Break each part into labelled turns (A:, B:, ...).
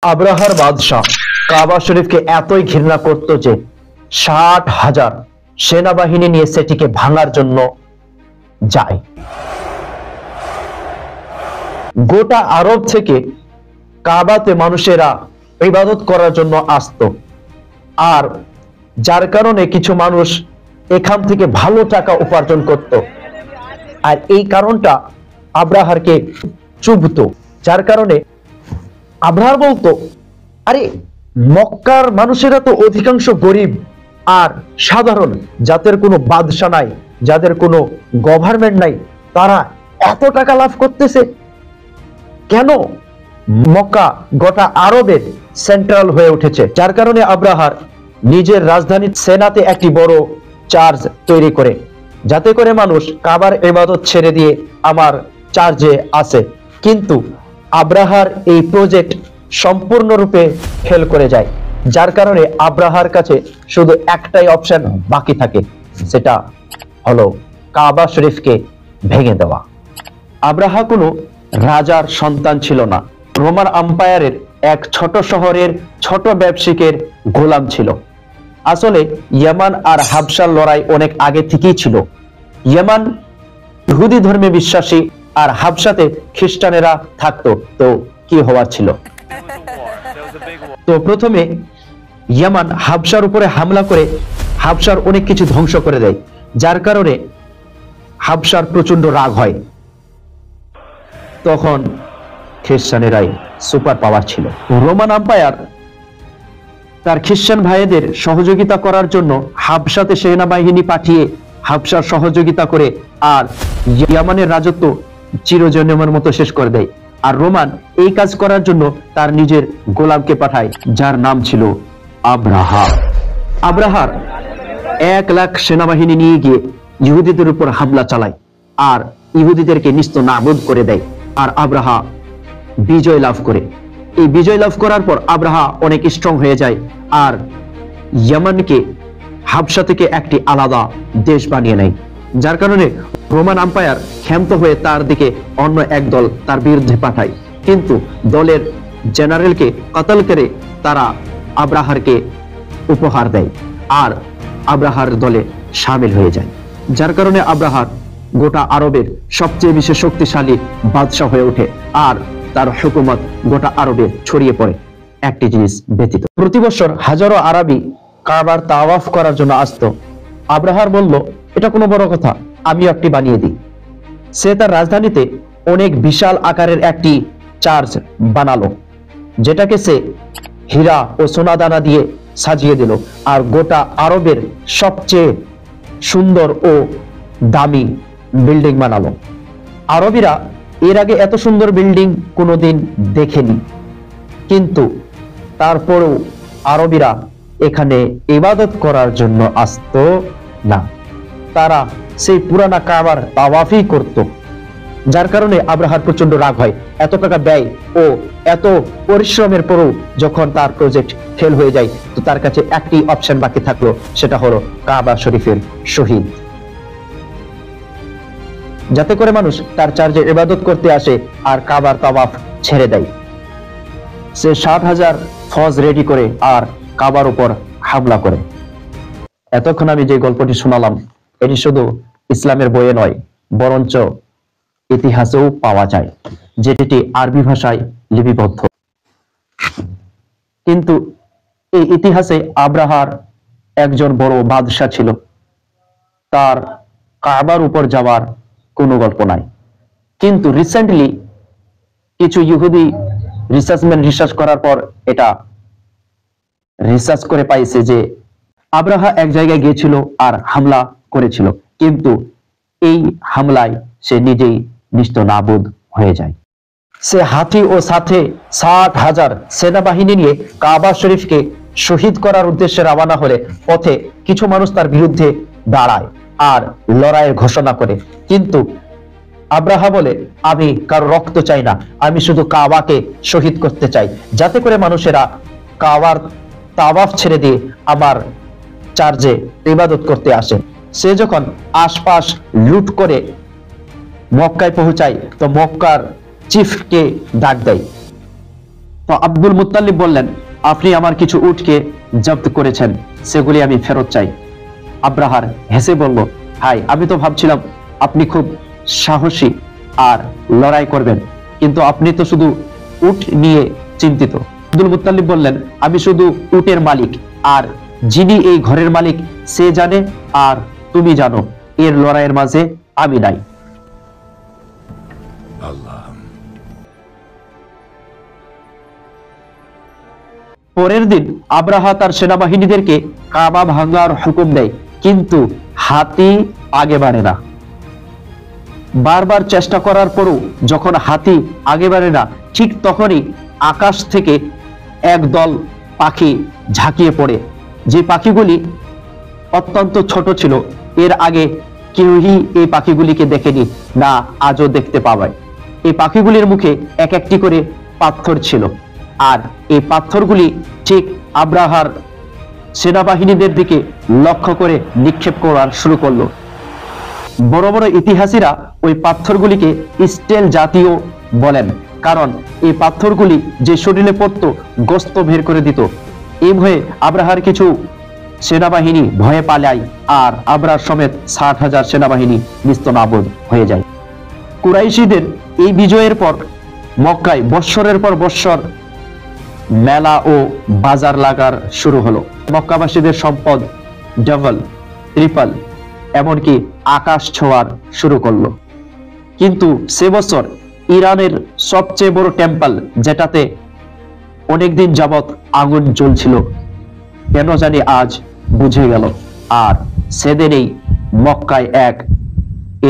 A: আব্রাহার বাদশাহ কাবা শরীফকে এতই ঘৃণা করত যে ৬০,০০০ সেনাবাহিনী নিয়ে সেটিকে ভাঙার জন্য যায়। গোটা আরব থেকে কাবাতে মানুষেরা ইবাদত করার জন্য আসতো, আর যার কারণে কিছু মানুষ এখান থেকে ভালো টাকা উপার্জন করত, আর এই কারণটা আব্রাহারকে চুভতো। যার কারণে আব্রাহার বলতো, আরে মক্কার মানুষেরা তো অধিকাংশ গরিব আর সাধারণ, যাদের কোনো বাদশা নাই, যাদের কোনো গভর্নমেন্ট নাই, তারা এত টাকা লাভ করতেছে কেন? মক্কা গোটা আরবের সেন্ট্রাল হয়ে উঠেছে। যার কারণে আব্রাহার নিজের রাজধানী সেনাতে একটি বড় চার্জ তৈরি করে, যাতে করে মানুষ কাবার ইবাদত ছেড়ে দিয়ে আমার চার্জে আসে। কিন্তু আব্রাহার এই প্রজেক্ট সম্পূর্ণরূপে ফেল করে যায়, যার কারণে আব্রাহার কাছে শুধু একটাই অপশন বাকি থাকে, সেটা হলো কাবা শরীফকে ভেঙে দেওয়া। আব্রাহা কোনো রাজার সন্তান ছিল না, রোমান আম্পায়ারের এক ছোট শহরের ছোট ব্যবসায়িকের গোলাম ছিল। আসলে ইয়ামান আর হাবশার লড়াই অনেক আগে থেকেই ছিল। ইয়ামান ইহুদি ধর্মে বিশ্বাসী আর হাবশাতে খ্রিস্টানেরা থাকতো, তো কি হওয়ার ছিল। তো প্রথমে ইয়ামান হাবশার উপরে হামলা করে হাবশার অনেক কিছু ধ্বংস করে দেয়, যার কারণে হাবশার প্রচন্ড রাগ হয়। তখন খ্রিস্টানেরাই সুপার পাওয়ার ছিল। রোমান আম্পায়ার তার খ্রিস্টান ভাইদের সহযোগিতা করার জন্য হাবশাতে সেনাবাহিনী পাঠিয়ে হাবশার সহযোগিতা করে আর ইয়ামানের রাজত্ব চিরজন্মের মতো শেষ করে দেয়। আর রোমান এই কাজ করার জন্য তার নিজের গোলামকে পাঠায়, যার নাম ছিল আব্রাহা। আব্রাহার ১,০০,০০০ সেনাবাহিনী নিয়ে গিয়ে ইহুদিদের উপর হামলা চালায় আর ইহুদিদেরকে নিস্তানাবুদ করে দেয়। আর আব্রাহা বিজয় লাভ করে। এই বিজয় লাভ করার পর আব্রাহা অনেক স্ট্রং হয়ে যায় আর ইয়ামানকে হাবশা থেকে একটি আলাদা দেশ বানিয়ে নেয়। যার কারণে রোমান আম্পায়ার ক্ষান্ত হয়ে তার দিকে অন্য এক দল তার বিরুদ্ধে পাঠায়, কিন্তু দলের জেনারেলকে কতল করে তারা আব্রাহারকে উপহার দেয় আর আব্রাহার দলে সামিল হয়ে যায়। যার কারণে আব্রাহার গোটা আরবের সবচেয়ে বেশি শক্তিশালী বাদশাহ হয়ে ওঠে আর তার হুকুমত গোটা আরবে ছড়িয়ে পড়ে। একটি জিনিস ব্যতীত, প্রতি বছর হাজারো আরবি কাবার তাওয়াফ করার জন্য আসতো। আব্রাহার বলল, এটা কোনো বড় কথা, আমিও একটি বানিয়ে দিই। সে তার রাজধানীতে অনেক বিশাল আকারের একটি চার্চ বানালো, যেটাকে সে হীরা ও সোনাদানা দিয়ে সাজিয়ে দিল আর গোটা আরবের সবচেয়ে সুন্দর ও দামি বিল্ডিং বানালো। আরবিরা এর আগে এত সুন্দর বিল্ডিং কোনোদিন দেখেনি, কিন্তু তারপরেও আরবিরা এখানে ইবাদত করার জন্য আসতো না, তারা সেই পুরানা কাবার তাওয়াফই করত। যার কারণে আব্রাহার প্রচন্ড রাগ হয়। এত টাকা ব্যয় ও এত পরিশ্রমের পরও যখন তার প্রজেক্ট ফেল হয়ে যায়, তো তার কাছে একটি অপশন বাকি থাকলো, সেটা হলো কাবা শরীফের শহীদ, যাতে করে মানুষ তার চার্জে ইবাদত করতে আসে আর কাবার তাওয়াফ ছেড়ে দেয়। সে ৬০,০০০ ফৌজ রেডি করে আর কাবার উপর হামলা করে। এতক্ষণ আমি যে গল্পটি শোনালাম, এটি শুধু ইসলামের বইয়ে নয়, বরঞ্চ ইতিহাসেও পাওয়া যায়, যেটি আরবি ভাষায় লিপিবদ্ধ। কিন্তু এই ইতিহাসে আব্রাহার একজন বড় বাদশাহ ছিল, তার কাবার উপর যাওয়ার কোনো গল্প নাই। কিন্তু রিসেন্টলি কিছু ইহুদি রিসার্চম্যান রিসার্চ করার পর এটা রিসার্চ করে পাইছে যে আব্রাহা এক জায়গায় গিয়েছিল আর হামলা করেছিল, কিন্তু এই হামলায় সে নিজেই নিস্তানাবুদ হয়ে যায়। সে হাতি ও সাথে ৬০,০০০ সেনাবাহিনী নিয়ে কাবা শরীফকে শহীদ করার উদ্দেশ্যে রওনা হলে পথে কিছু মানুষ তার বিরুদ্ধে দাঁড়ায় আর লড়াইয়ের ঘোষণা করে। কিন্তু আব্রাহা বলে, আমি কারো রক্ত চাই না, আমি শুধু কাবাকে শহীদ করতে চাই, যাতে করে মানুষেরা কাবার তাওয়াফ ছেড়ে দিয়ে আমার চার্জে ইবাদত করতে আসে। সে যখন আশপাশ লুট করে মক্কায় পৌঁছায়, তো মক্কার চিফকে ডাক দেয় তো আব্দুল মুত্তালিব বললেন, আপনি আমার কিছু উটকে জব্দ করেছেন, সেগুলি আমি ফেরত চাই। আব্রাহার হেসে বলল, হাই, আমি তো ভাবছিলাম আপনি খুব সাহসী আর লড়াই করবেন, কিন্তু আপনি তো শুধু উট নিয়ে চিন্তিত। আব্দুল মুত্তালিব বললেন, আমি শুধু উটের মালিক, আর যিনি এই ঘরের মালিক সে জানে আর তুমি জানো, এর লড়াইয়ের মাঝে আমি নাই। পরের দিন আব্রাহা তার সেনাবাহিনীদেরকে কাবা ভাঙার হুকুম দেয়, কিন্তু হাতি আগে বাড়ে না। বারবার চেষ্টা করার পরও যখন হাতি আগে বাড়ে না, ঠিক তখনই আকাশ থেকে একদল পাখি ঝাঁকিয়ে পড়ে। যে পাখিগুলি অত্যন্ত ছোট ছিল, এর আগে কেউই এই পাখিগুলিকে দেখেনি, না আজও দেখতে পাবে। এই পাখিগুলির মুখে এক একটি করে পাথর ছিল, আর এই পাথরগুলি ঠিক আব্রাহার সেনাবাহিনীদের দিকে লক্ষ্য করে নিক্ষেপ করা শুরু করলো। বড় বড় ইতিহাসীরা ওই পাথরগুলিকে স্টেল জাতীয় বলেন, কারণ এই পাথরগুলি যে শরীরে পড়ত গোস্ত বের করে দিত। এই ভয়ে আব্রাহার কিছু সেনাবাহিনী ভয়ে পালায়, আর আব্রাহার সমেত 60,000 সেনাবাহিনী নিস্তনাবুদ হয়ে যায়। কুরাইশীদের এই বিজয়ের পর মক্কায় বৎসরের পর বৎসর মেলা ও বাজার লাগার শুরু হলো। মক্কাবাসীদের সম্পদ ডাবল, ট্রিপল, এমনকি আকাশ ছোঁয়ার শুরু করলো। কিন্তু সে বছর ইরানের সবচেয়ে বড় টেম্পল, যেটাতে অনেকদিন যাবৎ আগুন জ্বলছিল, কেন জানি আজ বুঝে গেল। আর সেদিনেই মক্কায় এক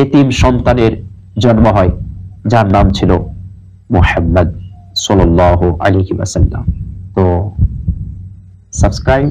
A: এতিম সন্তানের জন্ম হয়, যার নাম ছিল মুহাম্মদ সাল্লাল্লাহু আলাইহি ওয়াসাল্লাম। তো সাবস্ক্রাইব